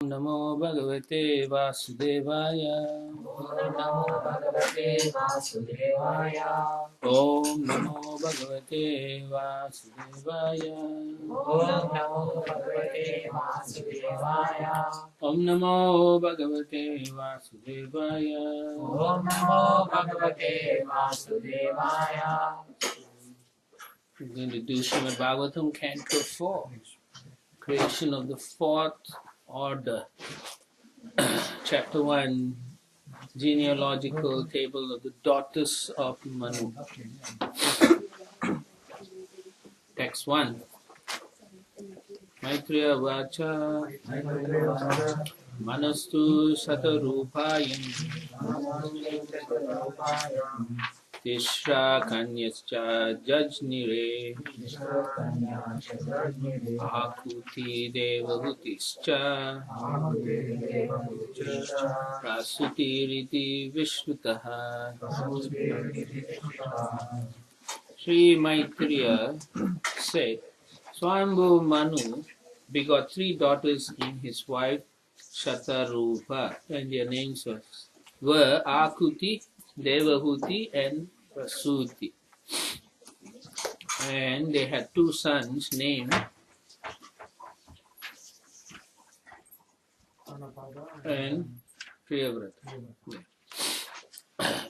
नमो भगवते वासुदेवाय। ॐ नमो भगवते वासुदेवाय। ॐ नमो भगवते वासुदेवाय। ॐ नमो भगवते वासुदेवाय। ॐ नमो भगवते वासुदेवाय। ॐ नमो भगवते वासुदेवाय। We're going to do Srimad Bhagavatam Canto 4, creation of the fourth order. Chapter 1, genealogical table of the daughters of Manu. Text 1. Maitreya Vacha Manastu Satarupayam Tishra Kanyascha Jajnire Akuti Devahutischa Prasuti Riti Vishrutaha. Sri Maitreya said, Swambhu Manu begot 3 daughters in his wife Shatarupa, and their names were Akuti, Devahuti, and Prasuti. And they had 2 sons named and Priyavrata.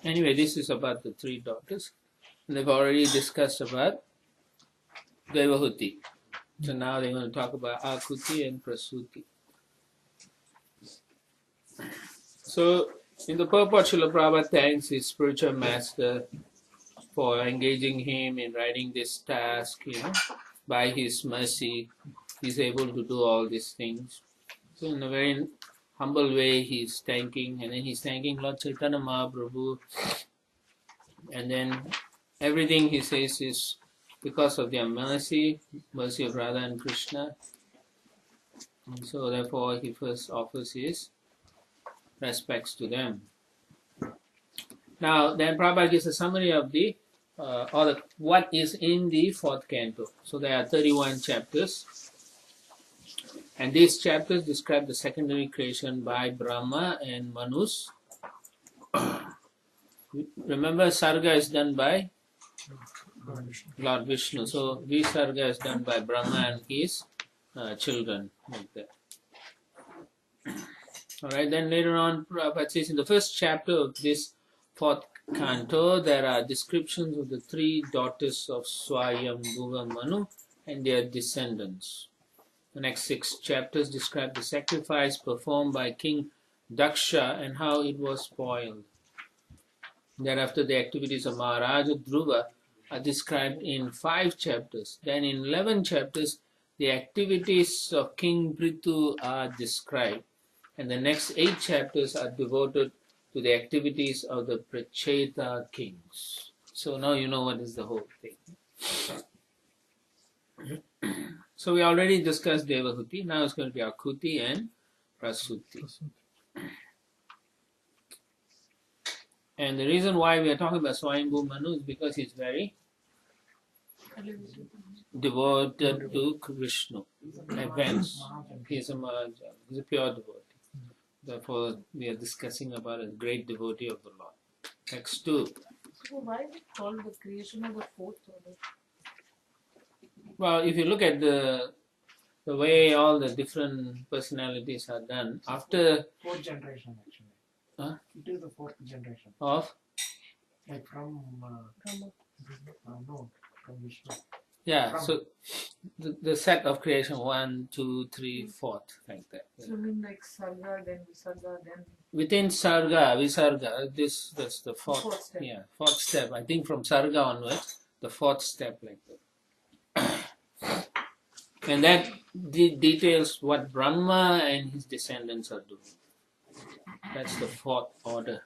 Anyway, this is about the 3 daughters. They've already discussed about Devahuti. So now they're going to talk about Akuti and Prasuti. So, in the purport, Srila Prabhupada thanks his spiritual master for engaging him in writing this task. By his mercy, he's able to do all these things. So, in a very humble way, he's thanking, and then he's thanking Lord Chaitanya Mahaprabhu. And then everything he says is because of their mercy of Radha and Krishna. And so, therefore, he first offers his respects to them. Now, then Prabhupada gives a summary of what is in the 4th canto. So there are 31 chapters, and these chapters describe the secondary creation by Brahma and Manus. Remember, Sarga is done by Lord Vishnu. So Visarga is done by Brahma and his children, like that. Alright, then later on, Prabhupada says in the first chapter of this 4th canto, there are descriptions of the 3 daughters of Swayambhuva Manu and their descendants. The next 6 chapters describe the sacrifice performed by King Daksha and how it was spoiled. Thereafter, the activities of Maharaja Dhruva are described in 5 chapters. Then in 11 chapters, the activities of King Prithu are described. And the next 8 chapters are devoted to the activities of the Pracheta kings. So now you know what is the whole thing. So we already discussed Devahuti. Now it's going to be Akuti and Prasuti. And the reason why we are talking about Swayambhu Manu is because he's very devoted to Krishna. Advanced. He's a Maharaja. He's a pure devotee. Therefore, we are discussing about a great devotee of the Lord. Text 2. So why is it called the creation of the 4th order? Well, if you look at the way all the different personalities are done, after 4th generation actually. Huh? It is the 4th generation. Of? Like from Vishnu. Yeah, so the set of creation 1, 2, 3, 4th, like that. So you mean like Sarga, then Visarga, then... Within Sarga, Visarga, that's the 4th step. Yeah, 4th step. I think from Sarga onwards, the 4th step, like that. And that details what Brahma and his descendants are doing. That's the 4th order.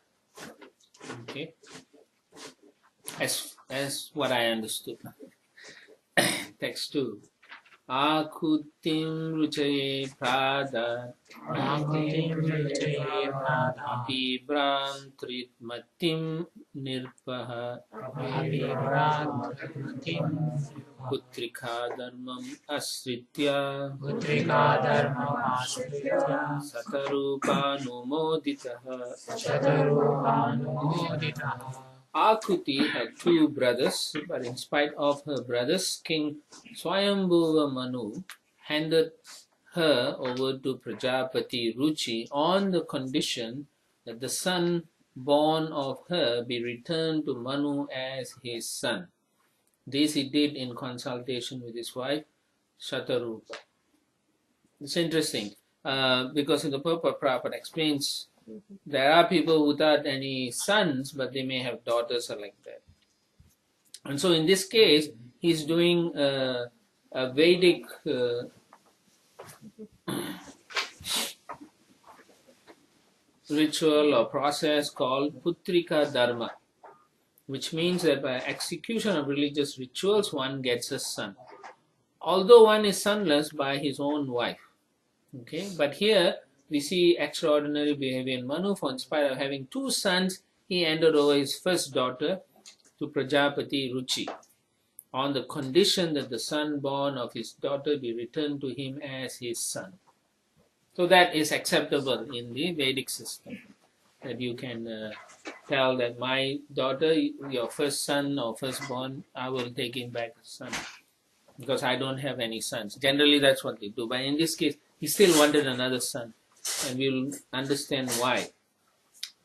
Okay? As what I understood. Text 2. Akutim ruchaye prada Akutim ruchaye prada Abhibram tritmatim nirpaha Abhibhratim Putrika dharmam asritya Putrika dharmamashritya Satarupānumoditaha. Satarupānumoditaha. Akuti had two brothers, but in spite of her brothers, King Swayambhuva Manu handed her over to Prajapati Ruchi on the condition that the son born of her be returned to Manu as his son. This he did in consultation with his wife Shatarupa. It's interesting because in the purport Prabhupada explains there are people without any sons, but they may have daughters or like that. And so in this case, he's doing a Vedic ritual or process called Putrika Dharma, which means that by execution of religious rituals, one gets a son. Although one is sonless by his own wife. Okay, but here we see extraordinary behavior in Manu, for in spite of having two sons, he handed over his first daughter to Prajapati Ruchi on the condition that the son born of his daughter be returned to him as his son. So that is acceptable in the Vedic system, that you can tell that my daughter, your first son or firstborn, I will take him back as son because I don't have any sons. Generally that's what they do, but in this case he still wanted another son, and we'll understand why.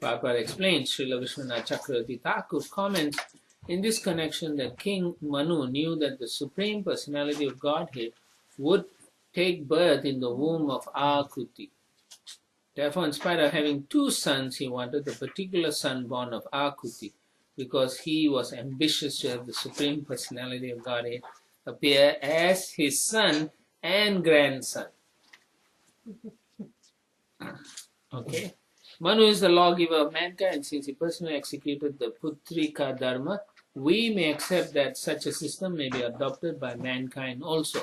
Prabhupada explains, Srila Vishwanath Chakravarti Thakur comments in this connection that King Manu knew that the Supreme Personality of Godhead would take birth in the womb of Akuti. Therefore, in spite of having two sons, he wanted the particular son born of Akuti because he was ambitious to have the Supreme Personality of Godhead appear as his son and grandson. Okay. Manu is the lawgiver of mankind. Since he personally executed the Putrika Dharma, we may accept that such a system may be adopted by mankind also.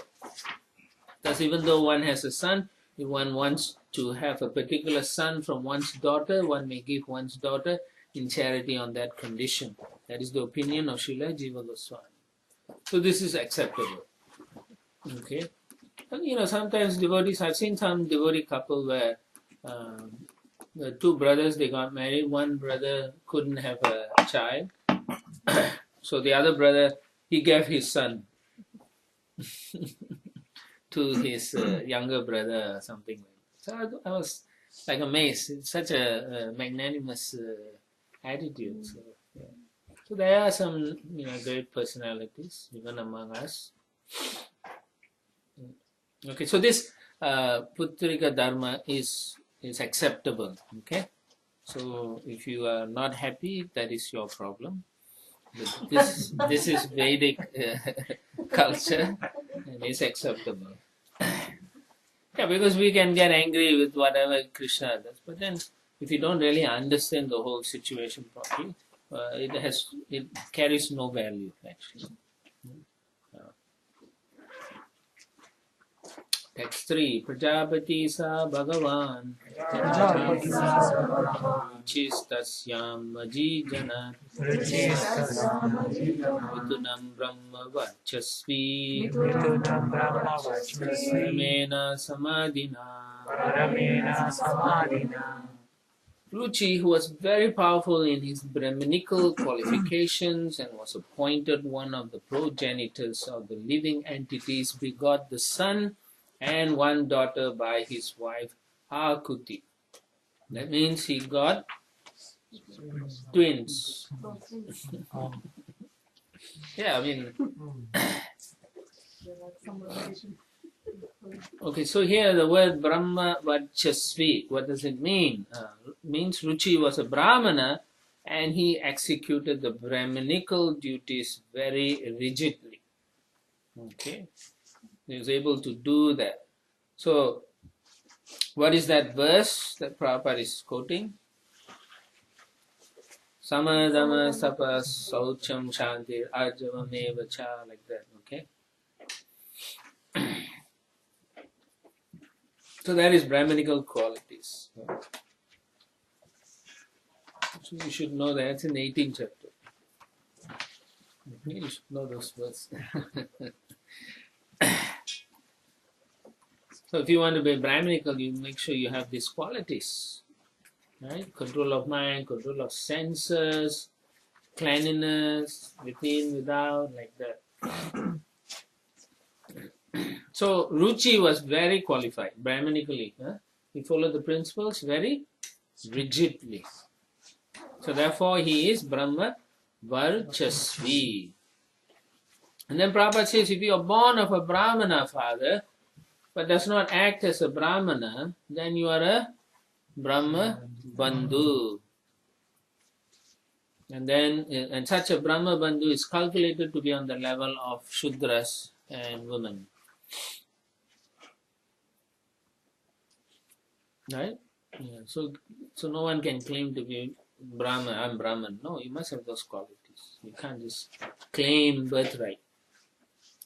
Thus, even though one has a son, if one wants to have a particular son from one's daughter, one may give one's daughter in charity on that condition. That is the opinion of Srila Jiva Goswami. So this is acceptable. Okay. And sometimes devotees, I've seen some devotee couple where the two brothers, they got married. One brother couldn't have a child. So the other brother, he gave his son to his younger brother or something like that. So I was like amazed. It's such a magnanimous attitude. So, yeah. So there are some great personalities even among us. Okay, so this Putrika Dharma is acceptable. Okay, so if you are not happy, that is your problem. But this is Vedic culture and it's acceptable. Yeah, because we can get angry with whatever Krishna does, but then if you don't really understand the whole situation properly, it carries no value actually. Text 3. Prajapati sa Bhagavan Chistasyam Maji Jana Vitunam Brahma Vachasvi Paramena Samadhina. Ruchi, who was very powerful in his Brahminical qualifications and was appointed one of the progenitors of the living entities, begot the son and one daughter by his wife Akuti. That means he got twins. Yeah, I mean, okay, so here the word Brahma Vachasvi, what does it mean? Means Ruchi was a Brahmana and he executed the Brahminical duties very rigidly. Okay, he was able to do that. So, what is that verse that Prabhupada is quoting? Samadama Sapa Saucham Shanti Arjavameva Cha, like that, okay? So that is Brahminical qualities. So you should know that. It's in the 18th chapter. You should know those words. So if you want to be Brahminical, you make sure you have these qualities. Right? Control of mind, control of senses, cleanliness, within, without, like that. So Ruchi was very qualified, Brahmanically. He followed the principles very rigidly. So therefore he is Brahma Varchasvi. And then Prabhupada says, if you are born of a Brahmana father, but does not act as a Brahmana, then you are a Brahma Bandhu. And such a Brahma Bandhu is calculated to be on the level of Shudras and women. Right? Yeah. So no one can claim to be Brahman, I'm Brahman. No, you must have those qualities. You can't just claim birthright.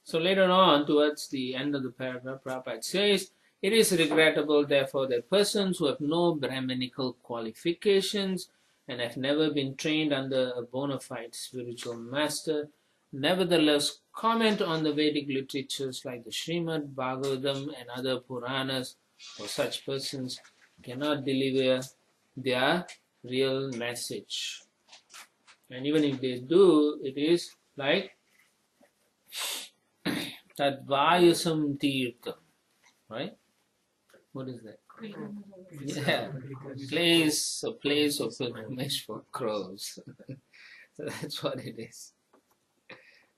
So later on, towards the end of the paragraph, Prabhupada says, it is regrettable, therefore, that persons who have no Brahminical qualifications and have never been trained under a bona fide spiritual master, nevertheless comment on the Vedic literatures like the Srimad Bhagavatam and other Puranas. For such persons cannot deliver their real message. And even if they do, it is like Tadvayasam Tirtham, right? What is that? Yeah, a place of pilgrimage for crows. So that's what it is.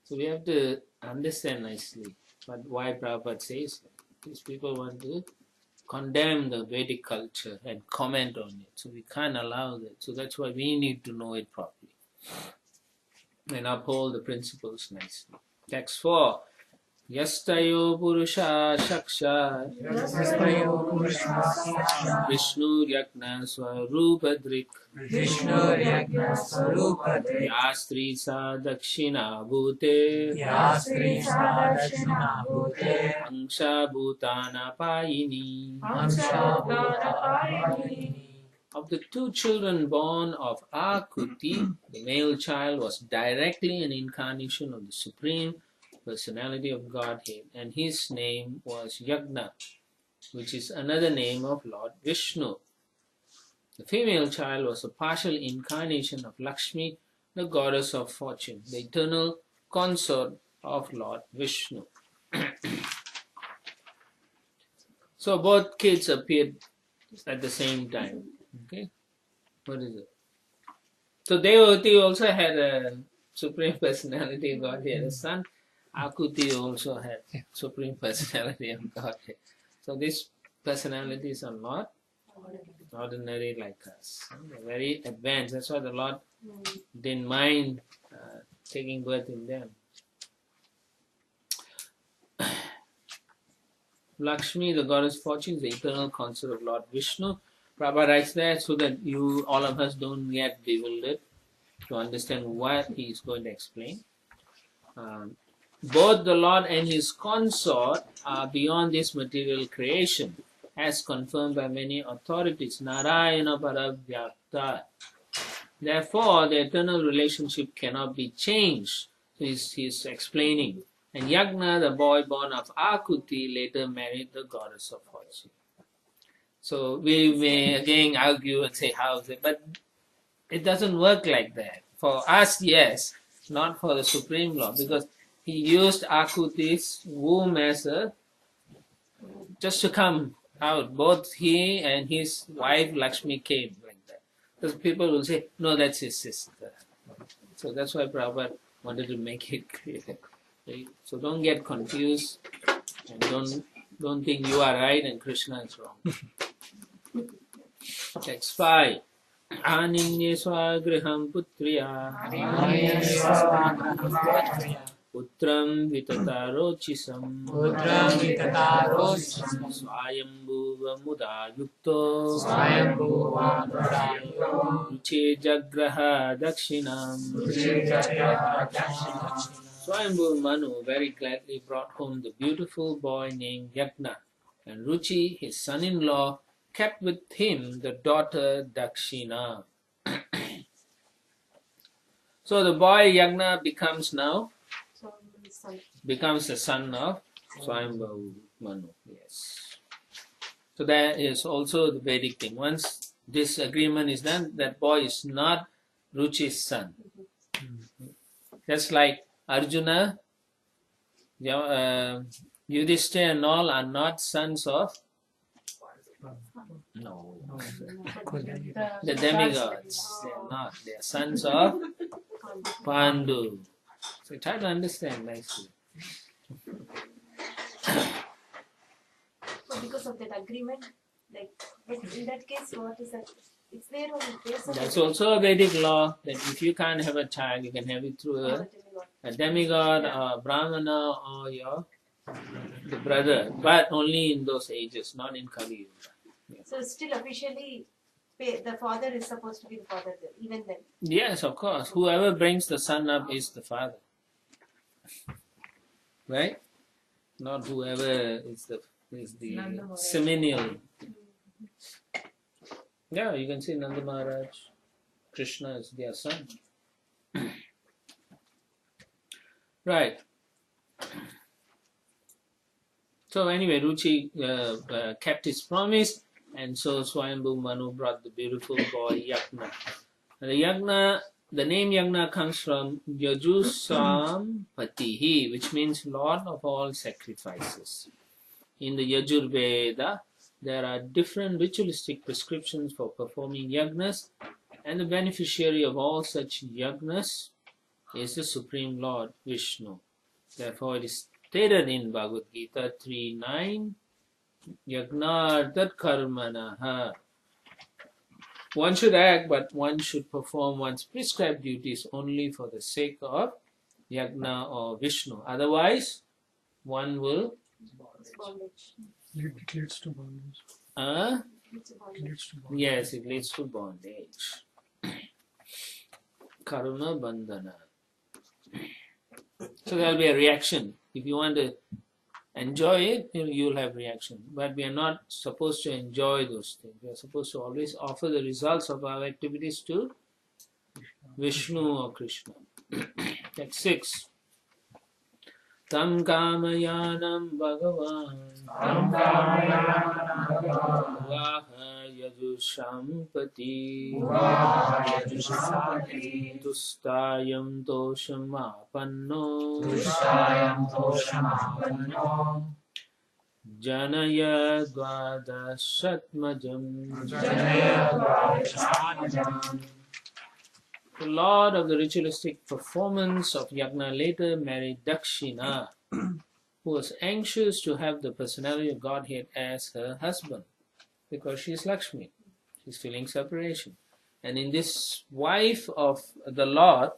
So we have to understand nicely why Prabhupada says that. These people want to condemn the Vedic culture and comment on it. So we can't allow that. So that's why we need to know it properly and uphold the principles nicely. Text 4. Yastayo Purusha Shaksha Vishnu Yakna Swarupadrik Yastri Sa Dakshina Bhute Angsha Bhutana Payini. Of the two children born of Akuti, the male child was directly an incarnation of the Supreme Personality of Godhead, and his name was Yagna, which is another name of Lord Vishnu. The female child was a partial incarnation of Lakshmi, the goddess of fortune, the eternal consort of Lord Vishnu. So both kids appeared at the same time. Okay, what is it? So Devavati also had a Supreme Personality of Godhead, a son. Akuti also had Supreme Personality of Godhead. So these personalities are not ordinary like us. They're very advanced. That's why the Lord didn't mind taking birth in them. Lakshmi, the goddess fortune, is the eternal consort of Lord Vishnu. Prabhupada writes there so that all of us don't get bewildered to understand what he is going to explain. Both the Lord and his consort are beyond this material creation, as confirmed by many authorities. Narayana Paravyakta. Therefore, the eternal relationship cannot be changed. So he's explaining. And Yagna, the boy born of Akuti, later married the goddess of fortune. So we may again argue and say, how is it? But it doesn't work like that. For us, yes, not for the Supreme Lord, because he used Akuti's womb as just to come out. Both he and his wife Lakshmi came like that. Because people will say, no, that's his sister. So that's why Prabhupada wanted to make it clear. So don't get confused and don't think you are right and Krishna is wrong. Text 5. Aninye swagriham putriya Putram vitatarocisam Swayambhuva muda yukto Ruche jagraha dakshinam. Swayambhu Manu very gladly brought home the beautiful boy named Yagna And Ruchi, his son-in-law, kept with him the daughter Dakshina. So the boy Yagna becomes the son of Swayambhu Manu. Yes. So that is also the Vedic thing. Once this agreement is done, that boy is not Ruchi's son. Just like Arjuna, Yudhishthira and all are not sons of the demigods. They are not. They are sons of Pandu. So try to understand nicely. So because of that agreement, like in that case, what is that? It's there on the face of That's also a Vedic law that if you can't have a child, you can have it through a demigod or a brahmana or the brother, but only in those ages, not in Kali Yuga. Yeah. So still officially, the father is supposed to be the father there, even then. Yes, of course. Whoever brings the son up is the father, right? Not whoever is the seminal. Yeah, you can see Nanda Maharaj, Krishna is their son. Right. So anyway, Ruchi kept his promise, and so Swayambhu Manu brought the beautiful boy Yagna. The name Yagna comes from Yajusam Patihi, which means Lord of all sacrifices. In the Yajurveda, there are different ritualistic prescriptions for performing yagnas, and the beneficiary of all such yagnas is the Supreme Lord Vishnu. Therefore, it is stated in Bhagavad Gita 3:9, Yagnartat karmanaha. One should act, but one should perform one's prescribed duties only for the sake of Yagna or Vishnu. Otherwise, one will Bondage. It leads to bondage. It leads to bondage. Yes, it leads to bondage. Karuna bandhana. So there will be a reaction. If you want to enjoy it, you will have reaction. But we are not supposed to enjoy those things. We are supposed to always offer the results of our activities to Vishnu or Krishna. That's 6. Tam kamayanam bhagavan Vaha yajushampati Tustayam toshamapanno Janaya dvadashatmajam. The Lord of the ritualistic performance of Yagna later married Dakshina, who was anxious to have the personality of Godhead as her husband, because she is Lakshmi. She's feeling separation. And in this wife of the Lord,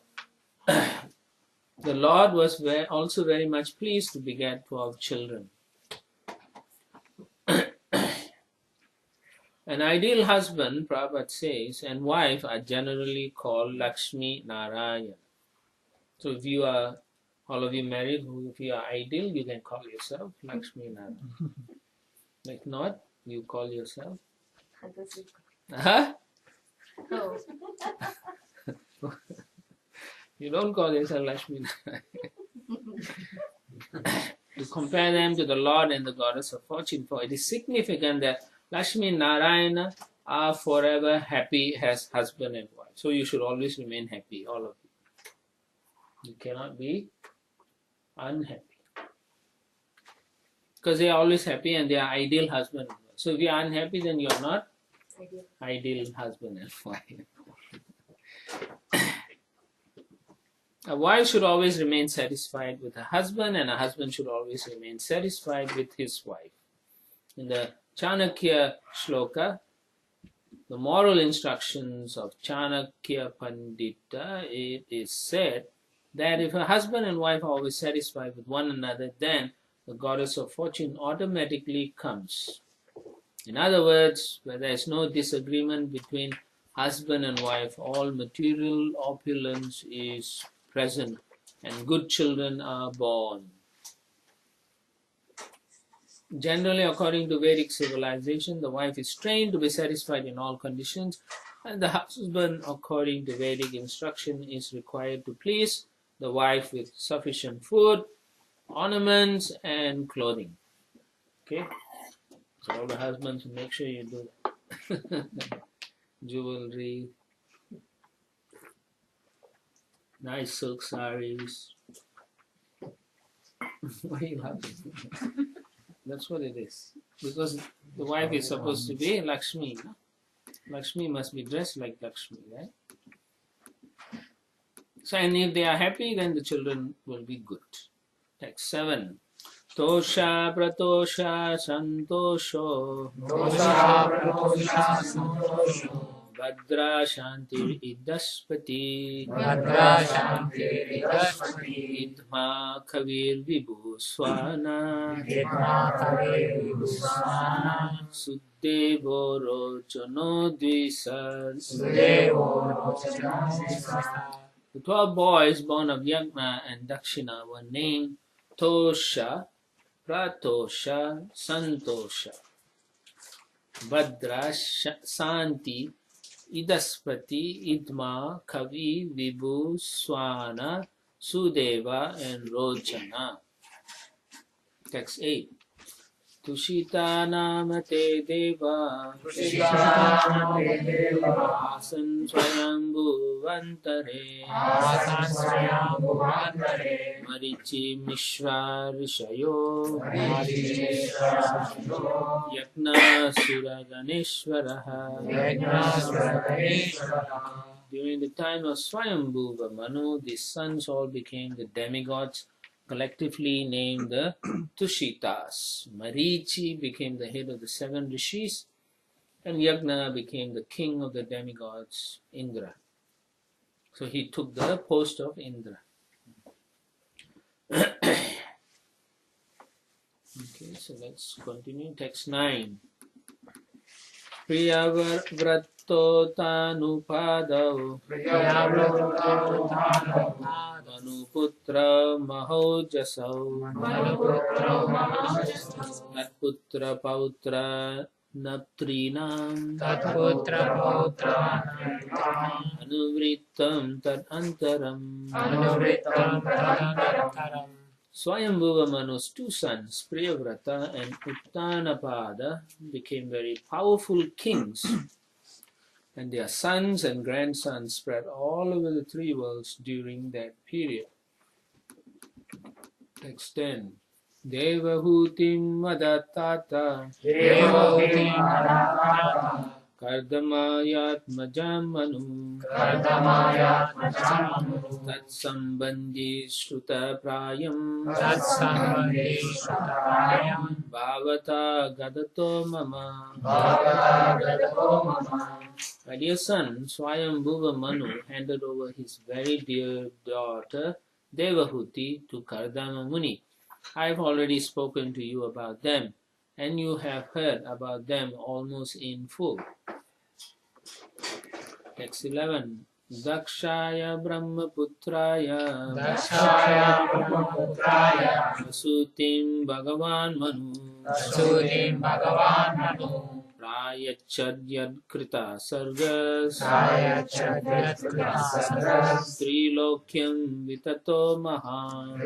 the Lord was also very much pleased to beget 12 children. An ideal husband, Prabhupada says, and wife are generally called Lakshmi Narayana. So if you are, all of you married, if you are ideal, you can call yourself Lakshmi Narayana. If not, you call yourself? Huh? Oh. You don't call yourself Lakshmi Narayana. To compare them to the Lord and the Goddess of Fortune, for it is significant that Lakshmi Narayana are forever happy as husband and wife. So you should always remain happy, all of you. You cannot be unhappy. Because they are always happy and they are ideal husband and wife. So if you are unhappy, then you are not ideal husband and wife. A wife should always remain satisfied with her husband, and a husband should always remain satisfied with his wife. In the Chanakya Shloka, the moral instructions of Chanakya Pandita, it is said that if a husband and wife are always satisfied with one another, then the Goddess of Fortune automatically comes. In other words, where there is no disagreement between husband and wife, all material opulence is present and good children are born. Generally, according to Vedic civilization, the wife is trained to be satisfied in all conditions, and the husband, according to Vedic instruction, is required to please the wife with sufficient food, ornaments, and clothing. Okay? So all the husbands, make sure you do that. Jewelry, nice silk saris. Why are you laughing? That's what it is. Because the wife is supposed to be Lakshmi. No? Lakshmi must be dressed like Lakshmi, right? So, and if they are happy, then the children will be good. Text 7. Tosha pratosha santosho Bhadra shanti idaspati idma kavir vibhu swana Suddevo rochano dvisas. The 12 boys born of Yagna and Dakshina were named Tosha, Pratosha, Santosha, Bhadra, Santi, Idaspati, Idma, Kavi, Vibhu, Swana, Sudeva, and Rochana. Text 8. Tushita namate deva asan swayambhuvantare marichi mishra rishayo yagna suraganeshwaraha. During the time of Swayambhuva Manu, the sons all became the demigods, collectively named the Tushitas. Marichi became the head of the 7 rishis, and Yagna became the king of the demigods, Indra. So he took the post of Indra. Okay, so let's continue. Text 9. Priyavratto tanupadau Manuputra mahojasau Tatputra pautra naptrinam Anuvrittam tad antaram. Swayambhuva Manu's 2 sons, Priyavrata and Uttanapada, became very powerful kings, and their sons and grandsons spread all over the 3 worlds during that period. Text 10. Devahutim Madattata Kardamayatmajam Manu Tatsambandhi Shruta Prayam Bhavata Gadato Mama. My dear son, Swayambhuva Manu handed over his very dear daughter Devahuti to Kardama Muni. I have already spoken to you about them, and you have heard about them almost in full. Text 11. Dakshaya Brahmaputraya Vasutim Bhagavan Manu Prayachadyad Krita Sargas Trilokyam Vitato Mahan.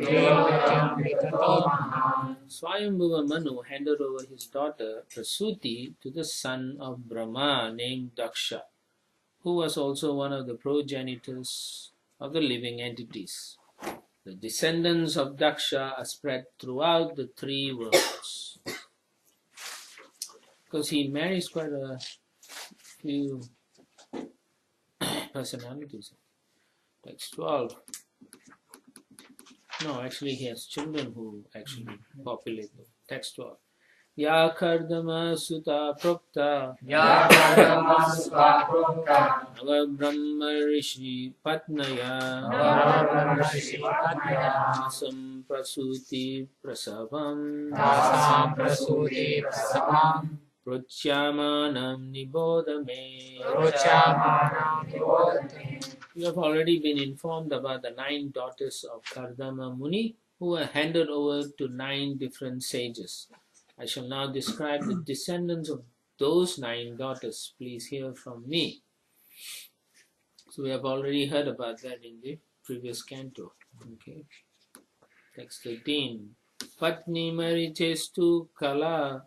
Swayambhuva Manu handed over his daughter Prasuti to the son of Brahma named Daksha, who was also one of the progenitors of the living entities. The descendants of Daksha are spread throughout the 3 worlds. Because he marries quite a few personalities. Text 12. No, actually he has children who actually populate them. Text 12. Ya Kardama Sutta Prokta Nava Brahma Rishi Patnaya Asam Prasuti Prasavam Prochamanam Nibodame. You have already been informed about the 9 daughters of Kardama Muni, who were handed over to 9 different sages. I shall now describe the descendants of those 9 daughters. Please hear from me. So we have already heard about that in the previous canto. Okay. Text 13. Patni marichestu kala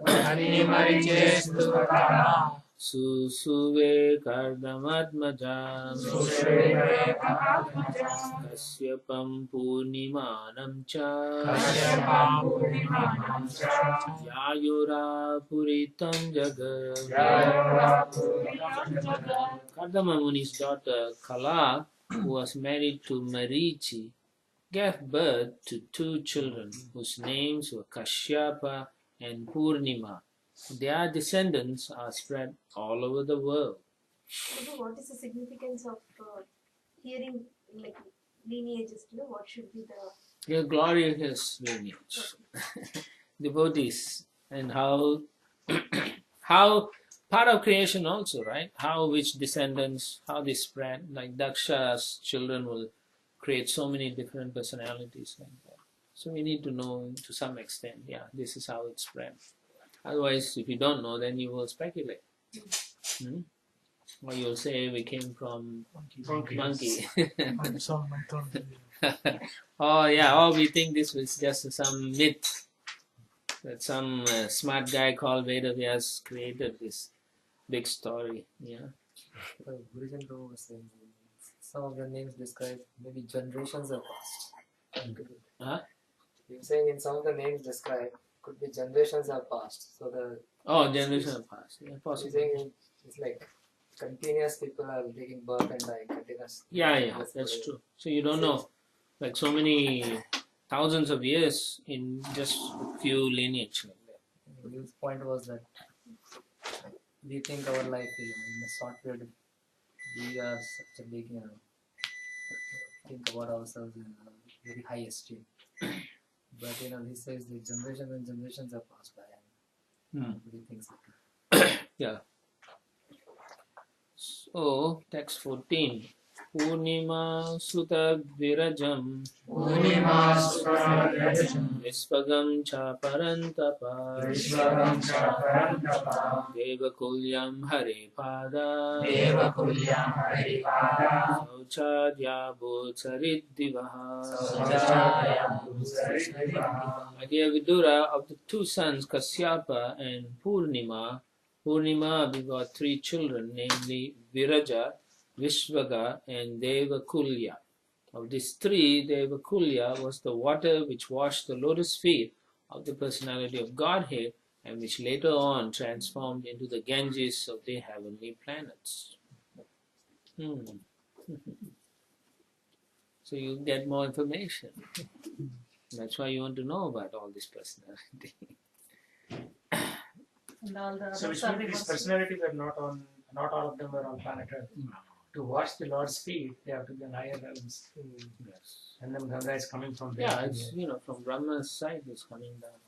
Patni marichestu kala Susuve Kardamatmaja Sushveve Kamatmaja Kasyapam Purnimanam Cha Kashyapam Purnimanam Cha Yayura Puritam Jagat. Yayura Puritam Jagat. Kardama Muni's daughter Kala, who was married to Marichi, gave birth to 2 children whose names were Kashyapa and Purnima. Their descendants are spread all over the world. Prabhu, what is the significance of hearing like lineages? You know, what should be the Your glorious lineage, devotees, and how how part of creation also, right? How which descendants, how they spread. Like Daksha's children will create so many different personalities like that. So we need to know to some extent. Yeah, this is how it spread. Otherwise, if you don't know, then you will speculate. Or you'll say we came from monkey. Oh yeah, or we think this was just some myth that some smart guy called Vedavyas created this big story. Yeah. Gurujan Prabhu was saying some of the names describe maybe generations have passed. Huh? He was saying in some of the names described could be generations have passed. So the Generation past. Yeah, he's possible. saying it's like continuous people are taking birth and dying continuous. Yeah, that's true. So you don't know, like so many thousands of years in just a few lineage like that. His point was that we think our life is in a short period. We are such a big, think about ourselves in a very high esteem. But he says the generations and generations have passed by. And he thinks that. Yeah. So text 14. Purnima Sutta Virajam Purnima Sutta Virajam Visvagam Cha Parantapa Vishwagam Cha Parantapa Devakulyam Hare Pada Devakulyam Haripada Saucharya Bodhsariddivaha. Saucharya Bodhsariddivaha. My dear Vidura, of the 2 sons Kasyapa and Purnima, Purnima begot 3 children, namely Viraja, Vishvaga, and Devakulya. Of these 3, Devakulya was the water which washed the lotus feet of the personality of Godhead and which later on transformed into the Ganges of the heavenly planets. So you get more information. That's why you want to know about all this personality. And all the So others which are means these reversed. personalities are not all of them are on planet Earth. To wash the Lord's feet, they have to be on higher realms. Yes. And then Ganga is coming from there. Yeah, it's from Brahma's side it's coming down.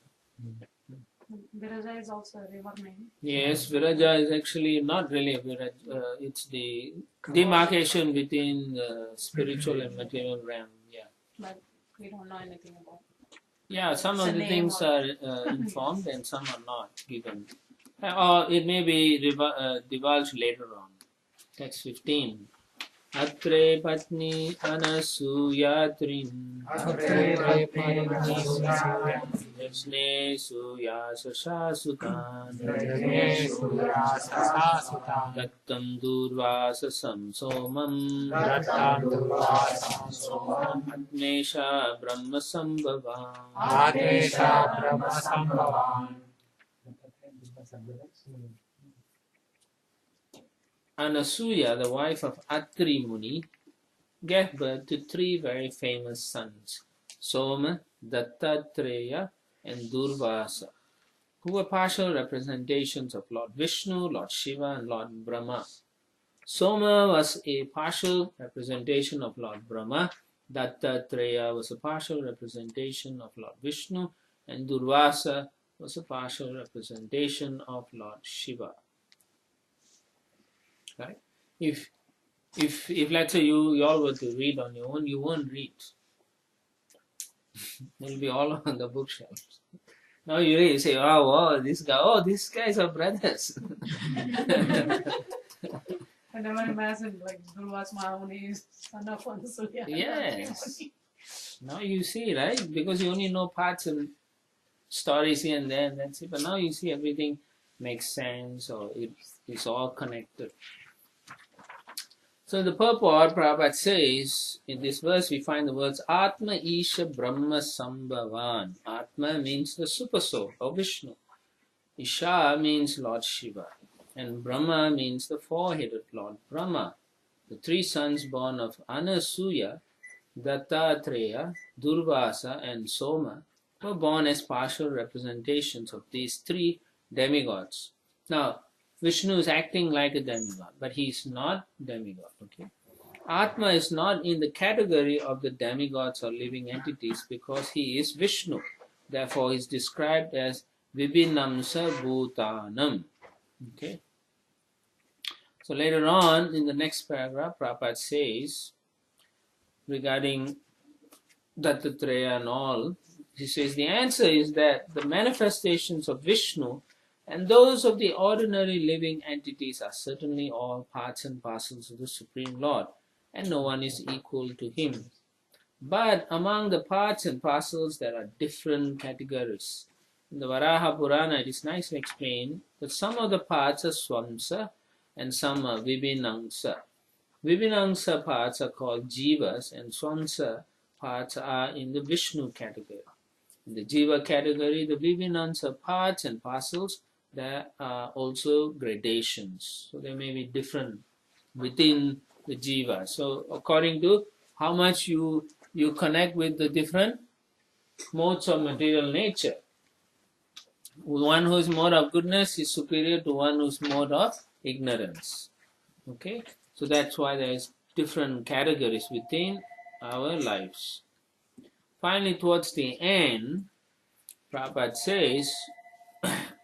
Viraja is also a river name. Yes, Viraja is actually not really a Viraja. It's the demarcation between the spiritual and material realm. Yeah. But we don't know anything about it. Yeah, some It's of a the name things or- are informed and some are not given. Or it may be divulged later on. Text 15. Atre patni anasuyatrim yajne suyasasasutan dattam durvasasam somam adnesha brahma sambhavam. Adesha Brahma Sambhavan. Anasuya, the wife of Atri Muni, gave birth to 3 very famous sons, Soma, Dattatreya, and Durvasa, who were partial representations of Lord Vishnu, Lord Shiva, and Lord Brahma. Soma was a partial representation of Lord Brahma, Dattatreya was a partial representation of Lord Vishnu, and Durvasa was a partial representation of Lord Shiva. Right? If let's say you all were to read on your own, you won't read. It'll be all on the bookshelves. Now you really say, oh, this guy, oh, these guys are brothers. I never imagined like Durvas Mahamuni is son of Anasuya. Yes. Now you see, right? Because you only know parts and stories here and there, and that's it. But now you see everything makes sense, or it's all connected. So the purport, Prabhupada says, in this verse we find the words Atma Isha Brahma Sambhavan. Atma means the super soul or Vishnu. Isha means Lord Shiva. And Brahma means the four-headed Lord Brahma. The three sons born of Anasuya, Dattatreya, Durvasa and Soma were born as partial representations of these three demigods. Now, Vishnu is acting like a demigod, but he is not demigod. Okay, Atma is not in the category of the demigods or living entities because he is Vishnu. Therefore, he is described as Vibhinamsa Bhutanam. Okay. So later on in the next paragraph, Prabhupada says regarding Dattatreya and all, he says the answer is that the manifestations of Vishnu and those of the ordinary living entities are certainly all parts and parcels of the Supreme Lord, and no one is equal to him. But among the parts and parcels there are different categories. In the Varaha Purana it is nicely explained that some of the parts are Swamsa and some are Vibhinamsa. Vibhinamsa parts are called Jivas and Swamsa parts are in the Vishnu category. In the Jiva category, the Vibhinamsa parts and parcels, there are also gradations. So they may be different within the Jiva. So according to how much you connect with the different modes of material nature. One who is more of goodness is superior to one who is more of ignorance. Okay, so that's why there is different categories within our lives. Finally, towards the end, Prabhupada says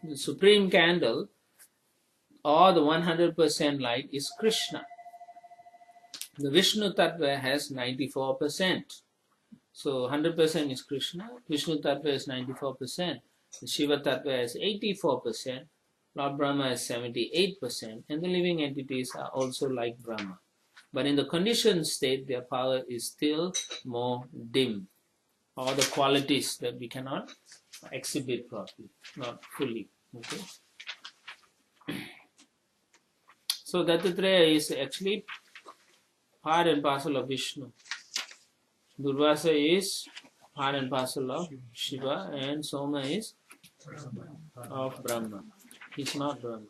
the supreme candle or the 100% light is Krishna. The Vishnu Tattva has 94%. So 100% is Krishna, Vishnu Tattva is 94%, the Shiva Tattva is 84%, Lord Brahma is 78%, and the living entities are also like Brahma. But in the conditioned state, their power is still more dim, or the qualities that we cannot exhibit properly, not fully. Okay. So Dattatreya is actually part and parcel of Vishnu. Durvasa is part and parcel of Shiva, and Soma is of Brahma. He's not Brahma.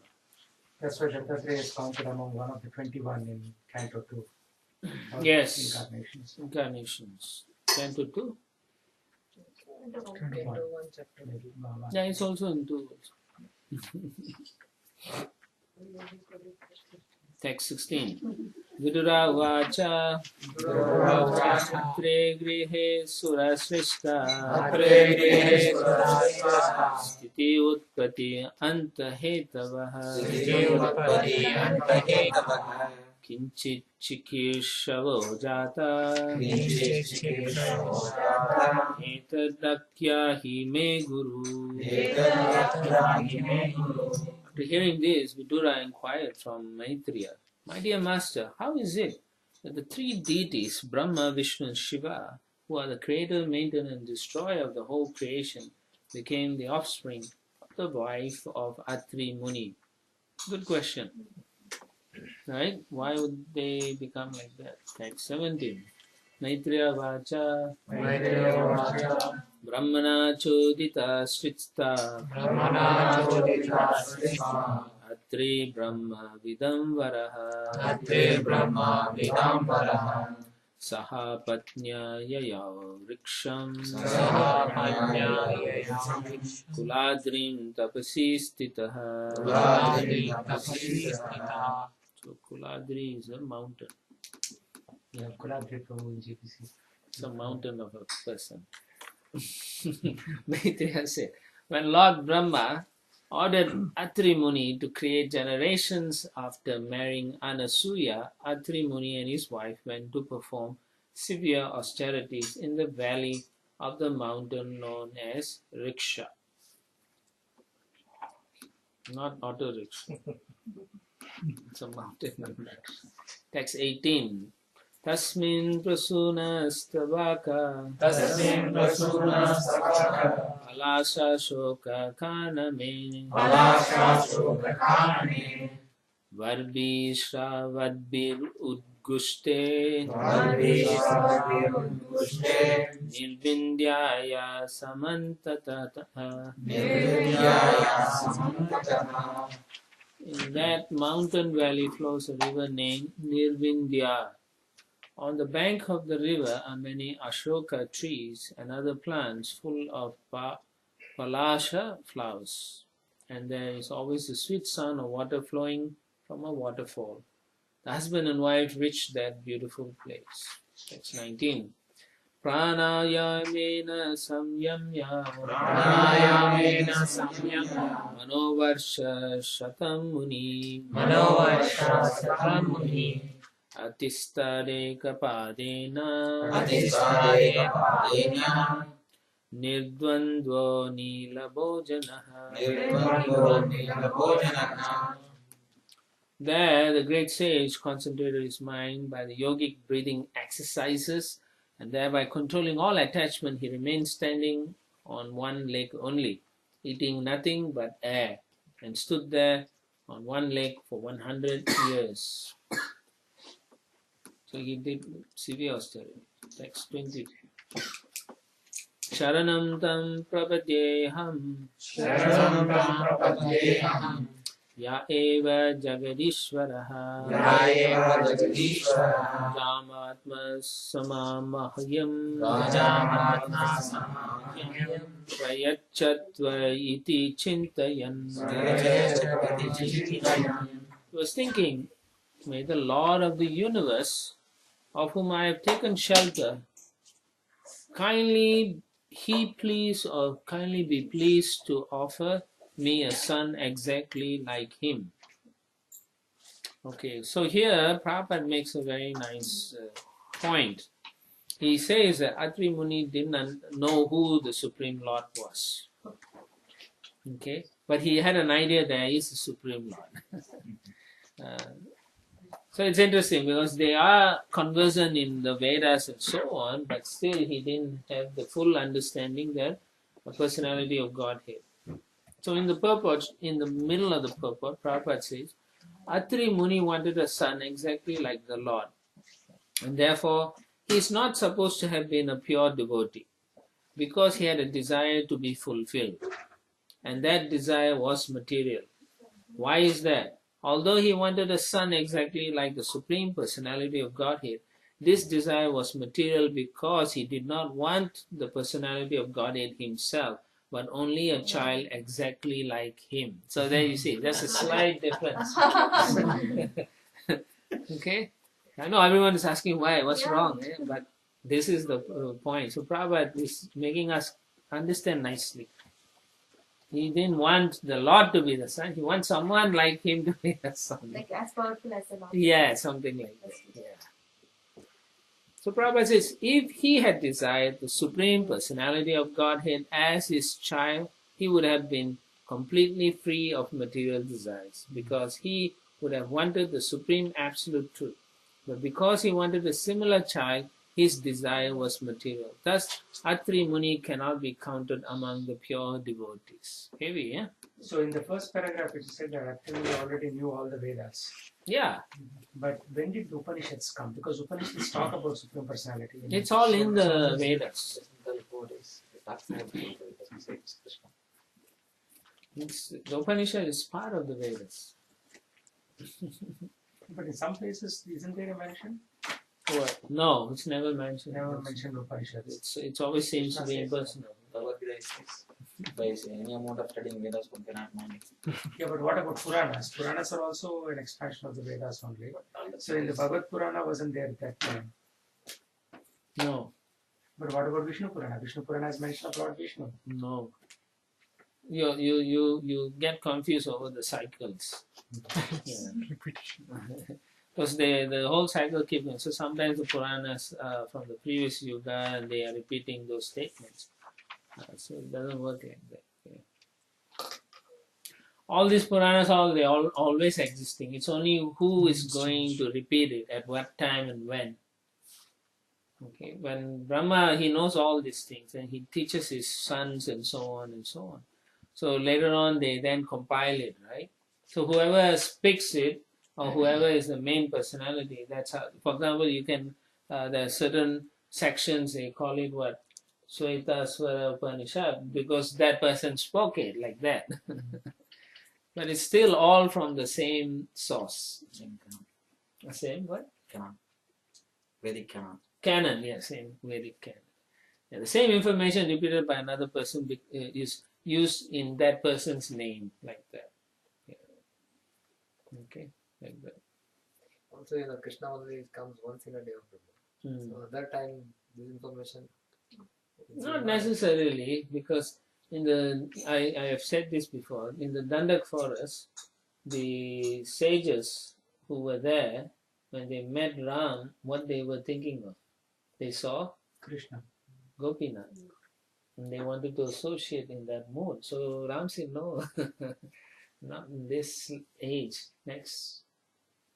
That's why Dattatreya is counted among one of the 21 in Canto 2. Yes. Incarnations. Incarnations. Canto 2? 21. Yeah, it's also in 2. Text 16. Vidura vacha atre grihe surasrishta sthiti utpati antahetavaha kinchit chikirshavo jata etadakya hi me guru. After hearing this, Vidura inquired from Maitreya, "My dear master, how is it that the three deities, Brahma, Vishnu and Shiva, who are the creator, maintainer and destroyer of the whole creation, became the offspring of the wife of Atri Muni?" Good question. Right? Why would they become like that? Text 17. Maitreya Vacha Brahmana Chodita Sritsta Atri Brahma Vidamvaraha Saha Patnya Yaya Vriksham Kuladrim Tapasi Stitaha. So Kuladri is a mountain. Yeah, Kuladri Prabhu in GPC. It's a mountain of a person. Maitreya said, when Lord Brahma ordered Atri Muni to create generations after marrying Anasuya, Atri Muni and his wife went to perform severe austerities in the valley of the mountain known as Riksha. not auto rickshaw. It's a mountain. Text 18. Tasmin prasunastabaka Tasmin prasunastabaka alasha shoka kaname Palasha Shobhakaname Varbishra vadbir udgushte Varvishvavirudgushte Nirvindyaya samantataha. Nirvidyaya Samantataha. In that mountain valley flows a river named Nirvindya. On the bank of the river are many ashoka trees and other plants full of palasha flowers. And there is always the sweet sound of water flowing from a waterfall. The husband and wife reached that beautiful place. Text 19. Pranayamena samyamya Pranayamena samyama manovarsha shatam muni Manovarsha Satam Muni atistare kapadena Adhisthare Padena nirdvandvo nilabhojanaha. Nirvandvo Nilabhojanaka. There, the great sage concentrated his mind by the yogic breathing exercises, and thereby controlling all attachment, he remained standing on one leg only, eating nothing but air, and stood there on one leg for 100 years. So he did severe austerity. Text 20. Sharanam tam prapadyeham Sharanam Tam Prapadyeham ya eva jagadishvaraha Yayeva Jagadishvaraha ramatma samamahyam Rajamatma Samahyam prayachatva iti chintayan. Prayachatva Chintayan. He was thinking, may the Lord of the universe, of whom I have taken shelter, kindly be pleased to offer me a son exactly like him. Okay, so here Prabhupada makes a very nice point. He says that Atri Muni didn't know who the Supreme Lord was. Okay, but he had an idea there is a Supreme Lord. So it's interesting because they are conversant in the Vedas and so on, but still he didn't have the full understanding that the personality of Godhead. So in the purport, in the middle of the purport, Prabhupada says, Atri Muni wanted a son exactly like the Lord, and therefore he is not supposed to have been a pure devotee because he had a desire to be fulfilled, and that desire was material. Why is that? Although he wanted a son exactly like the Supreme Personality of Godhead, this desire was material because he did not want the Personality of Godhead himself, but only a child exactly like him. So there you see, there's a slight difference. Okay? I know everyone is asking why, what's wrong? But this is the point. So Prabhupada is making us understand nicely. He didn't want the Lord to be the son. He wants someone like him to be the son. Like as powerful as the Lord. Yeah, something like that. Yeah. So Prabhupada says, if he had desired the Supreme Personality of Godhead as his child, he would have been completely free of material desires because he would have wanted the Supreme Absolute Truth. But because he wanted a similar child, his desire was material. Thus, Atri Muni cannot be counted among the pure devotees. Heavy, yeah? So in the first paragraph, it said that Atri Muni already knew all the Vedas. Yeah. But when did the Upanishads come? Because Upanishads talk about Supreme Personality. It's all in the Vedas. The Upanishad is part of the Vedas. But in some places, isn't there a mention? What? No, it's never mentioned. Never mentioned Upanishads. It always seems to be impersonal. By any amount of studying Vedas, one cannot know it. Yeah, but what about Puranas? Puranas are also an expansion of the Vedas only. So in the Bhagavad Purana wasn't there at that time. No. But what about Vishnu Purana? Vishnu Purana is mention of Lord Vishnu. No. You get confused over the cycles. Because the whole cycle keeps going. So sometimes the Puranas from the previous Yuga and they are repeating those statements. So it doesn't work like that. all these Puranas, they all always existing. It's only who is going to repeat it at what time and when. Okay, when Brahma, he knows all these things and he teaches his sons and so on and so on. So later on they then compile it, right? So whoever speaks it or whoever is the main personality, that's how, for example, you can, there are certain sections, they call it what? Sweta Swara Upanishad, because that person spoke it like that. But it's still all from the same source. Same canon. The same what? Canon. Vedic canon. Canon, yeah, same Vedic canon. Yeah, the same information repeated by another person is used in that person's name, like that. Yeah. Okay, like that. Also, Krishna only comes once in a day of Prabhu. So at that time, this information. Not necessarily, because in the I have said this before. In the Dandak forest, the sages who were there when they met Ram, what they were thinking of, they saw Krishna. Gopinath. And they wanted to associate in that mood. So Ram said, no, not in this age, next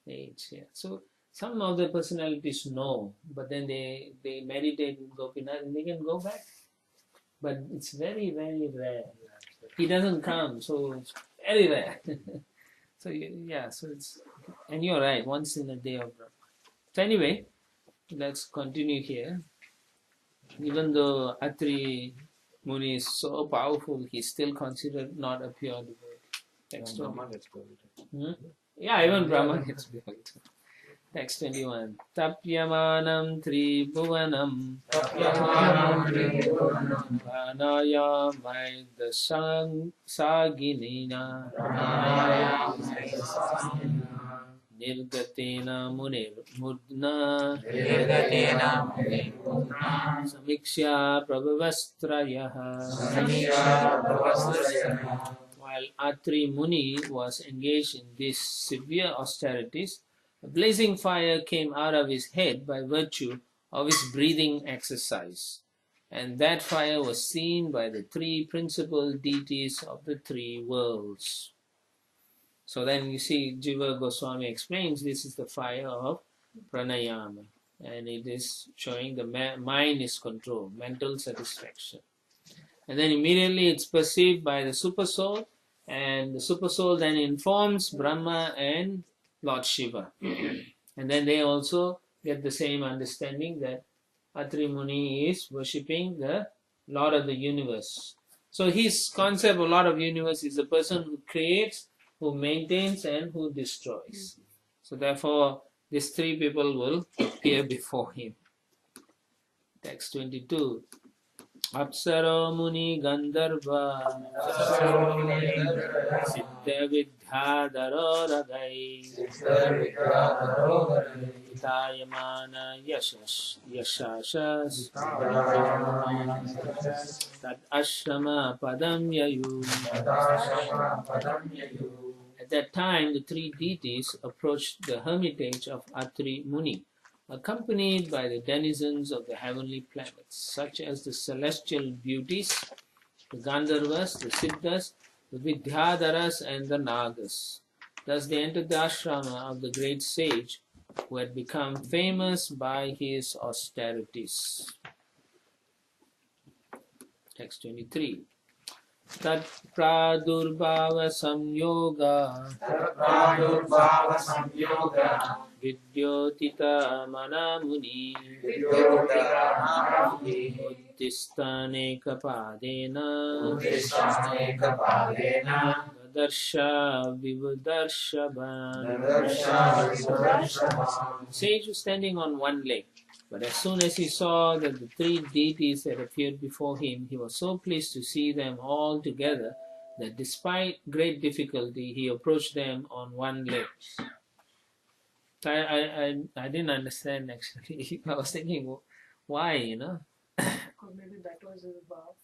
age. Yeah. So some of the personalities know, but then they meditate in Gopinath and they can go back. But it's very, very rare. He doesn't come, so it's very rare. So yeah, so it's, and you're right, once in a day of Brahma. So anyway, let's continue here. Even though Atri Muni is so powerful, he's still considered not a pure devotee. Text 21. Yeah, even Brahma gets devotee. Text 21. Tapyamanam Tribhuvanam Pranayamai Saginina Nirgatena Munir Mudna Samiksha Prabhavastrayaha. While Atri Muni was engaged in these severe austerities, a blazing fire came out of his head by virtue of his breathing exercise, and that fire was seen by the three principal deities of the three worlds. So then you see, Jiva Goswami explains this is the fire of pranayama, and it is showing the mind is controlled, mental satisfaction. And then immediately it's perceived by the supersoul, and the supersoul then informs Brahma and Lord Shiva. And then they also get the same understanding that Atri Muni is worshipping the Lord of the universe. So his concept of Lord of the universe is the person who creates, who maintains, and who destroys. So therefore, these three people will appear before him. Text 22. Apsaro Muni Gandharva Siddha Vidhadaro Radai Tayamana Yashashas Tad Ashrama Padam Yayu. At that time, the three deities approached the hermitage of Atri Muni, accompanied by the denizens of the heavenly planets, such as the celestial beauties, the Gandharvas, the Siddhas, the Vidyadharas, and the Nagas. Thus they entered the ashrama of the great sage, who had become famous by his austerities. Text 23. Tat pradurbhava samyoga Vidyotita manamuni Uddhistaneka padena Darsha Vivadarshavahan. Sage was standing on one leg, but as soon as he saw that the three deities had appeared before him, he was so pleased to see them all together that despite great difficulty, he approached them on one leg. I didn't understand actually. I was thinking, why, Maybe that was his bow.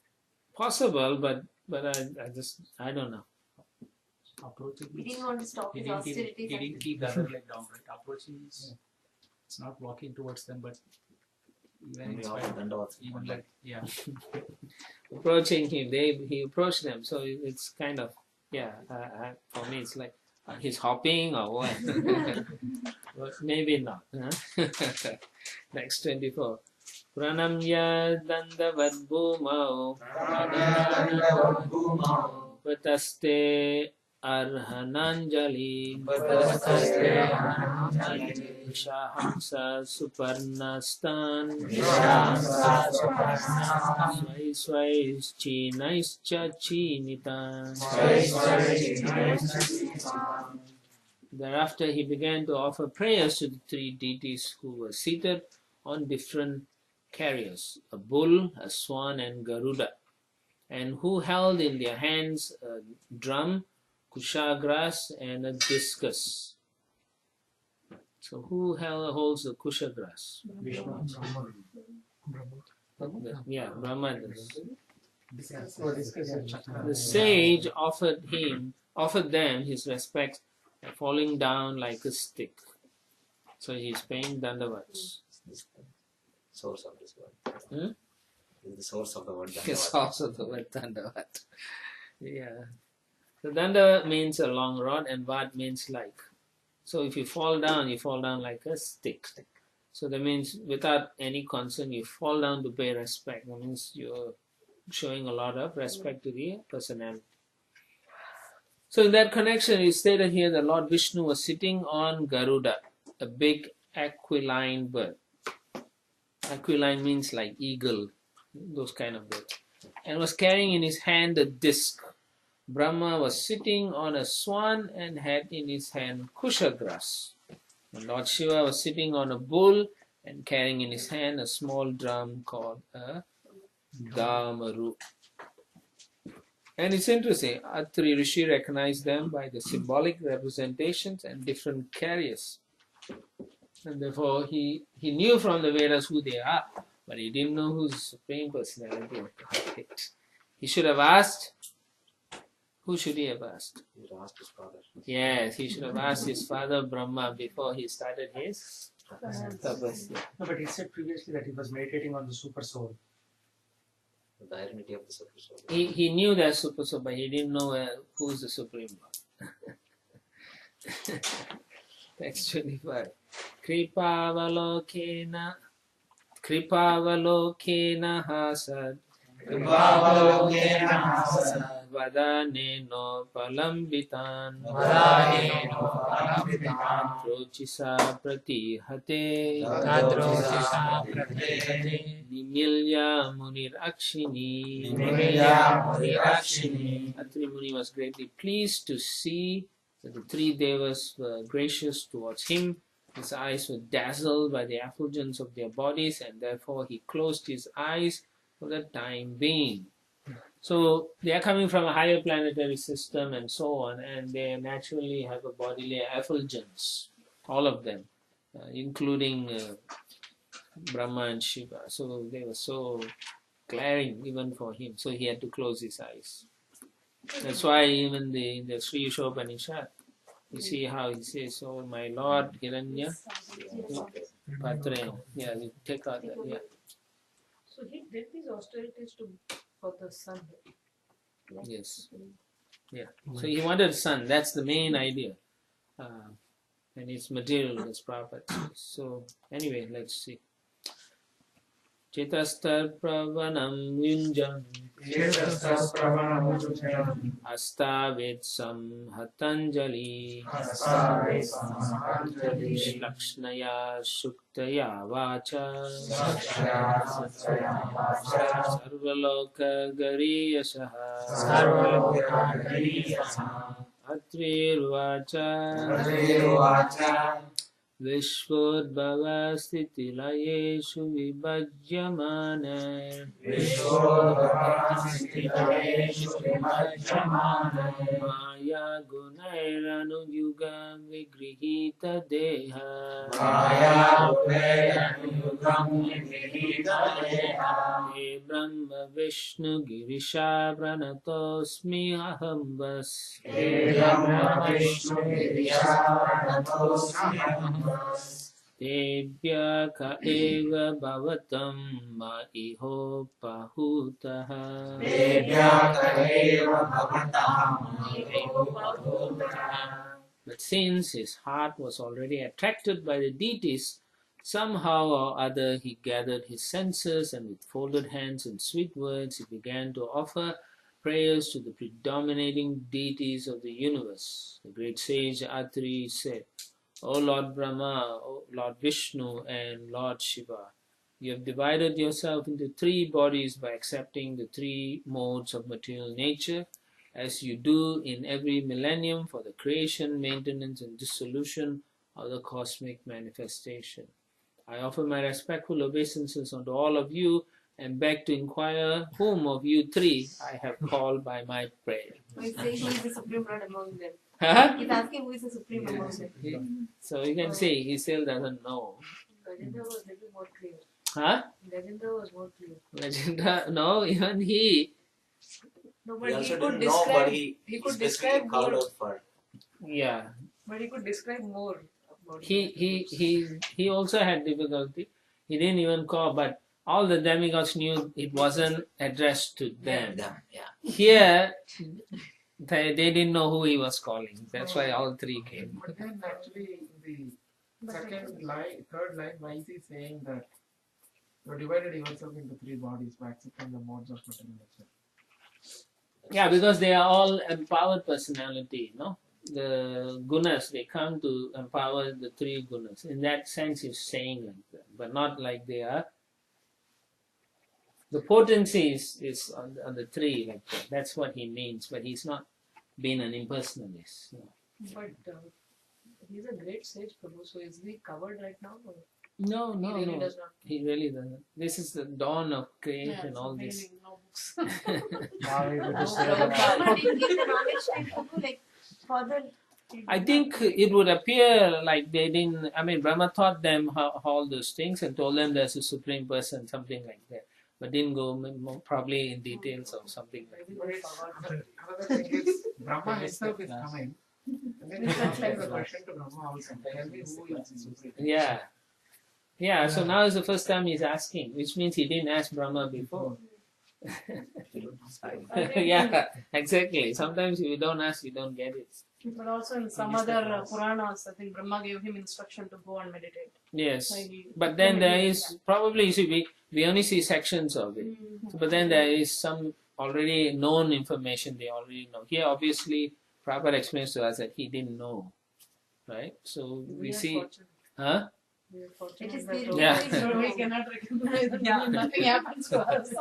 Possible, but I don't know. Approaching He didn't want to stop his austerities. he didn't keep the other leg down, right? Approaching is, it's not walking towards them, but even in spite of, even like, yeah. Approaching him, he approached them, so it's kind of Yeah, for me it's like he's hopping or what? But maybe not. Huh? Next 24. Pranamya dandavat bhumau Vataste arhananjali Shahamsa suparnastan Swai swai chinaischa chinitan. Thereafter he began to offer prayers to the three deities who were seated on different carriers, a bull, a swan and Garuda, and who held in their hands a drum, kushagras and a discus. So who holds the kushagras? Yeah, Brahma does. The sage offered them his respects by falling down like a stick. So he is paying dandavats. Source of this word. Is the source of the word The Dandavat. source of the word dandavat. Yeah. So danda means a long rod and vat means like. So if you fall down like a stick. So that means without any concern, you fall down to pay respect. That means you're showing a lot of respect to the personality. So in that connection, it stated here that Lord Vishnu was sitting on Garuda, a big aquiline bird. Aquiline means like eagle, those kind of birds, and was carrying in his hand a disc. Brahma was sitting on a swan and had in his hand kushagras. And Lord Shiva was sitting on a bull and carrying in his hand a small drum called a damaru. And it's interesting, Atri Rishi recognized them by the symbolic representations and different carriers. And therefore he knew from the Vedas who they are, but he didn't know who's the Supreme Personality of Godhead. He should have asked. Who should he have asked? He asked his father. Yes, he should have asked his father Brahma before he started his tapasya. No, but he said previously that he was meditating on the super soul. The identity of the super soul. He knew that super soul, but he didn't know who's the Supreme Lord. Text 25. Kripavalokena hasad Vadaneno palambitan Trochisa pratihate Nimilya munir akshini. Atri Muni was greatly pleased to see that the three devas were gracious towards him. His eyes were dazzled by the effulgence of their bodies, and therefore he closed his eyes for the time being. So they are coming from a higher planetary system and so on, and they naturally have a bodily effulgence, all of them, including Brahma and Shiva. So they were so glaring even for him, so he had to close his eyes. That's why even in the Sri Upanishad, you see how he says, "Oh my Lord, Hiranya Patre." Yeah, we take out that. Yeah. So he did these austerities for the sun. Yes. Yeah. So he wanted sun. That's the main idea. And it's material, as Prabhupada says. So anyway, let's see. Chetastar pravanam yunjam astavet samhatanjali lakshnaya shuktaya vacha sarvaloka gariyasaha atvirvacha Vishvodbhava sthitilayeshu vibhajyamane Maya gunairanugyuga vigrihita deha He Brahma Vishnu Girisha Pranatosmi Ahambas Tebhya ka eva bhavatam ma iho pahutaha. But since his heart was already attracted by the deities, somehow or other he gathered his senses, and with folded hands and sweet words he began to offer prayers to the predominating deities of the universe. The great sage Atri said, O Lord Brahma, O Lord Vishnu, and Lord Shiva, you have divided yourself into three bodies by accepting the three modes of material nature, as you do in every millennium for the creation, maintenance, and dissolution of the cosmic manifestation. I offer my respectful obeisances unto all of you and beg to inquire whom of you three I have called by my prayer. He's saying who is the Supreme Lord among them. Huh? He's asking who is the Supreme among them. So you can see he still doesn't know. Gajendra was little more clear. Huh? Gajendra was more clear. Rajendra, no, even he. No, He but he also could didn't know, but describe. he could specifically describe called more. out for. Yeah. But he could describe more about He also had difficulty. He didn't even call, but all the demigods knew it wasn't addressed to them. Yeah. Here, they didn't know who he was calling. That's why all three came. But then actually in the second line, third line, why is he saying that you divided yourself into three bodies by accepting the modes of material nature? Yeah, because they are all empowered personality, no? The gunas, they come to empower the three gunas. In that sense, he's saying like that, but not like they are. The potency is on the three like that. That's what he means, but he's not being an impersonalist. No. But he's a great sage, Prabhu. So is he covered right now? Or No, he really does not. He really doesn't. This is the dawn of creation, it's all this. amazing, no books. Now we will just say So that Brahma didn't give the knowledge to Prabhu, like further. I think it would appear like they didn't. I mean, Brahma taught them all those things and told them there's a supreme person, something like that, but didn't go probably in details or something like that. But it's, another thing is, Brahma himself is coming. And then he comes like the question to Brahma also. Tell me who is the supreme. Yeah. So now is the first time he's asking, which means he didn't ask Brahma before. Yeah, exactly. Sometimes if you don't ask, you don't get it. But also in some other Puranas, I think Brahma gave him instruction to go and meditate. Yes, So he- but then there is probably, you see, we only see sections of it. But then there is some already known information they already know. Here, obviously, Prabhupada explains to us that he didn't know, right? So we are see, fortunate. huh? We are fortunate It is that the Yeah. so we cannot recognize that nothing happens to us.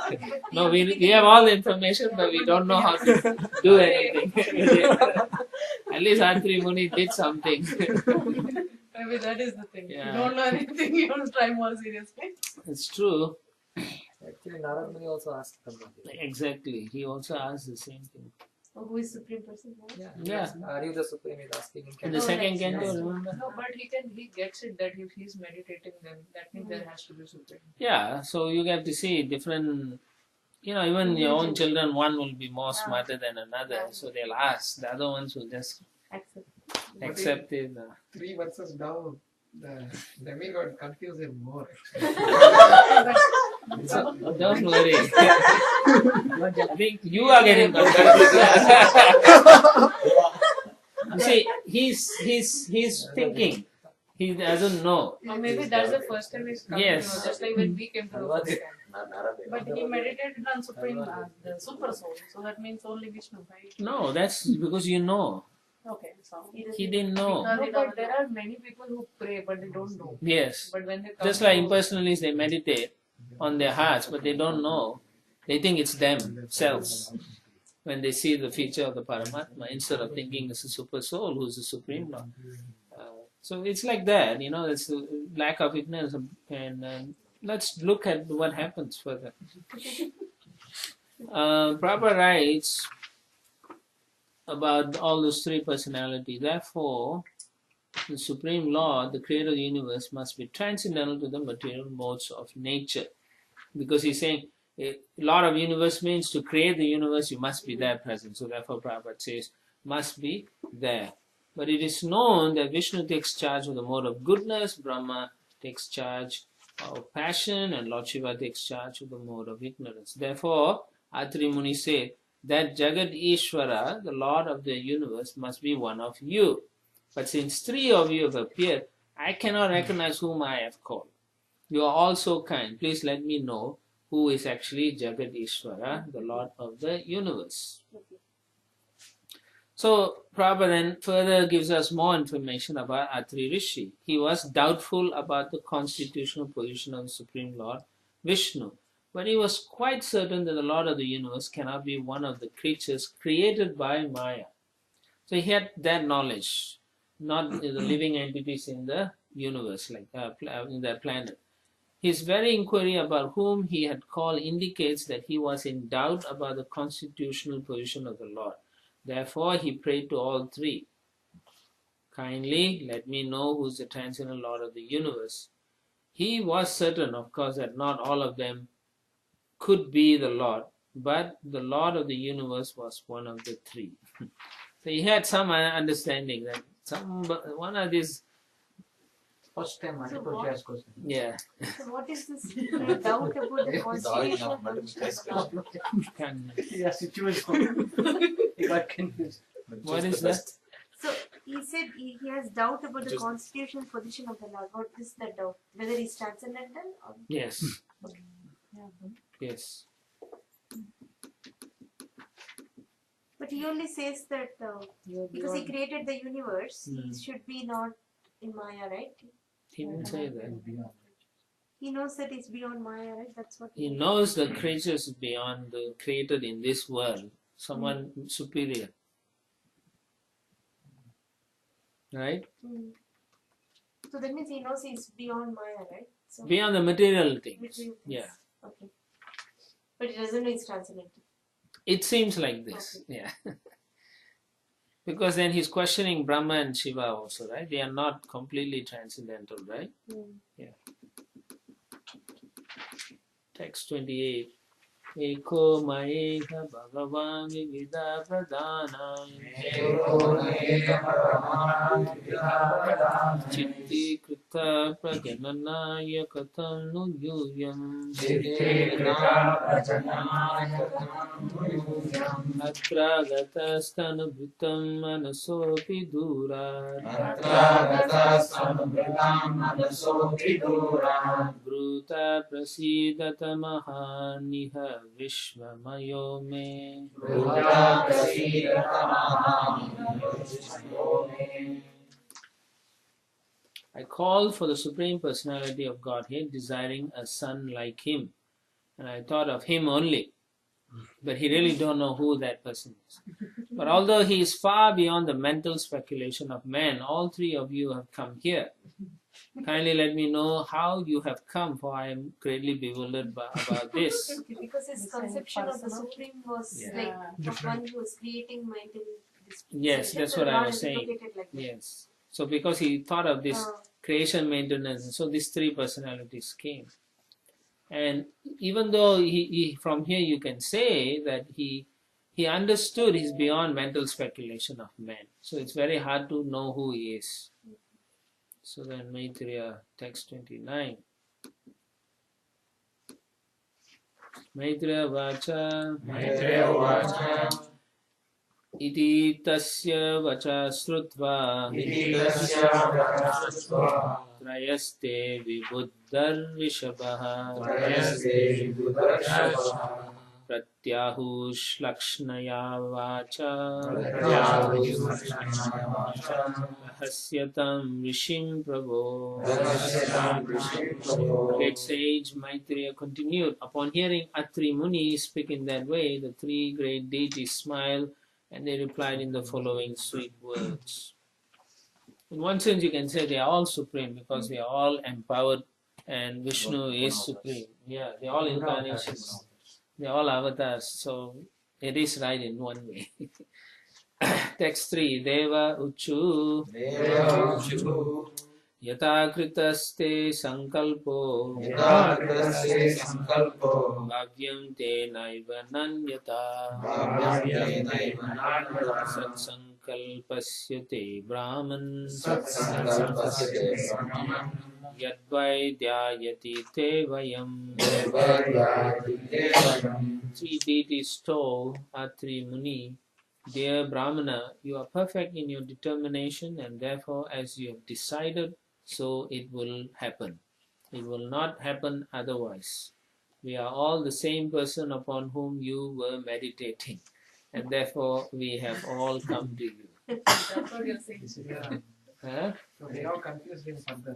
No, we have all the information, but we don't know how to do anything. At least Antri Muni did something. Maybe that is the thing. Yeah. You don't know anything, you don't try more seriously. It's true. actually Narad Muni also asked Brahma. Exactly. He also asked the same thing. Oh, who is Supreme Person? Yeah. Are you the supreme? He's asking him. In the second canto, yes. remember? No, but he gets it that if he's meditating, then that means there has to be supreme. Yeah, so you get to see different, even your own children, one will be more smarter than another, so they'll ask. The other ones will just accept it. 3 verses down, the demigod confused him more. So, don't worry. I think you are getting confused. You see, he's thinking. He doesn't know. Or maybe that's the first time he's come Yes. to know, just like when we came to know first time. Naradeva. But he meditated on Supreme, the Super Soul, so that means only Vishnu, right? No, that's because you know. Okay, so. He didn't know. No, but there are many people who pray, but they don't know. Yes. But when they come Just like to- impersonalists, they meditate on their hearts, but they don't know. They think it's themselves when they see the feature of the Paramatma instead of thinking it's a super soul who's the Supreme Lord. So it's like that, it's a lack of ignorance. And let's look at what happens further. Prabhupada writes about all those three personalities. Therefore, the Supreme Lord, the creator of the universe, must be transcendental to the material modes of nature. Because he's saying, Lord of universe means to create the universe, you must be there present. So therefore, Prabhupada says, must be there. But it is known that Vishnu takes charge of the mode of goodness, Brahma takes charge of passion and Lord Shiva takes charge of the mode of ignorance. Therefore, Atri Muni said that Jagat Ishvara, the Lord of the universe, must be one of you. But since three of you have appeared, I cannot recognize whom I have called. You are all so kind. Please let me know who is actually Jagat Ishvara, the Lord of the universe. So Prabhupada then further gives us more information about Atri Rishi. He was doubtful about the constitutional position of the Supreme Lord Vishnu, but he was quite certain that the Lord of the universe cannot be one of the creatures created by Maya. So he had that knowledge, not the living entities in the universe, like in the planet. His very inquiry about whom he had called indicates that he was in doubt about the constitutional position of the Lord. Therefore, he prayed to all three. Kindly let me know who is the transcendental Lord of the universe. He was certain, of course, that not all of them could be the Lord, but the Lord of the universe was one of the three. So he had some understanding that one of these. First time multiple choice question. Yeah. So what is this doubt about the constitution of Yeah, situation. He got confused. What is that? So he said he has doubt about the constitutional position of the Lord. What is the doubt? Whether he's transcendental or Yes. Yeah. Yes. but he only says that because he created the universe, he should be not in Maya, right? He didn't say that. He knows that it's beyond Maya, right? That's what He knows the creatures beyond the created in this world, someone superior. Right? So that means he knows he's beyond Maya, right? So Beyond the material things. material things. Yeah. Okay. But he doesn't know he's transcendental. It seems like this. Okay. Yeah. Because then he's questioning Brahma and Shiva also, right? They are not completely transcendental, right? Yeah. Text 28. Eko Maeka Bhagavan Vivida Pradana Chitti Krita Prajananaya Katam Nuyuyam Atra Gatasthanabritam Manasopi Dura Bruta Prasidata Mahaniha Vishvamayo Me. I called for the Supreme Personality of Godhead, desiring a son like him, and I thought of him only. But he really don't know who that person is. But although he is far beyond the mental speculation of man, all three of you have come here. Kindly let me know how you have come, for I am greatly bewildered about this. Okay, because his conception of the Supreme was like of one who was creating mental Yes, that's what I was saying. Like yes. So because he thought of this creation, maintenance, so these three personalities came. And even though he from here you can say that he understood he's beyond mental speculation of man. So it's very hard to know who he is. So then Maitreya, text 29. Maitreya Vacha Iti tasya vacha srutva Trayaste vibuddhar vishabha Pratyahush lakshnaya vacha Hasyatam rishim prabho. Great sage Maitreya continued. Upon hearing Atri Muni speak in that way, the three great deities smiled and they replied in the following sweet words. In one sense, you can say they are all supreme because they are all empowered and Vishnu is supreme. Yeah, they are all incarnations. They are all avatars. So it is right in one way. Text 3. Deva Uchu Yata kritaste sankalpo Bhavyam te naiva nanyata Satsankalpasya te Brahman Yadvaidyayati te vayam. Three deities told Atri Muni, Dear Brahmana, you are perfect in your determination, and therefore, as you have decided, so it will happen. It will not happen otherwise. We are all the same person upon whom you were meditating, and therefore we have all come to you. That's what you're saying. Yeah. Huh? So they are confused in Sabda.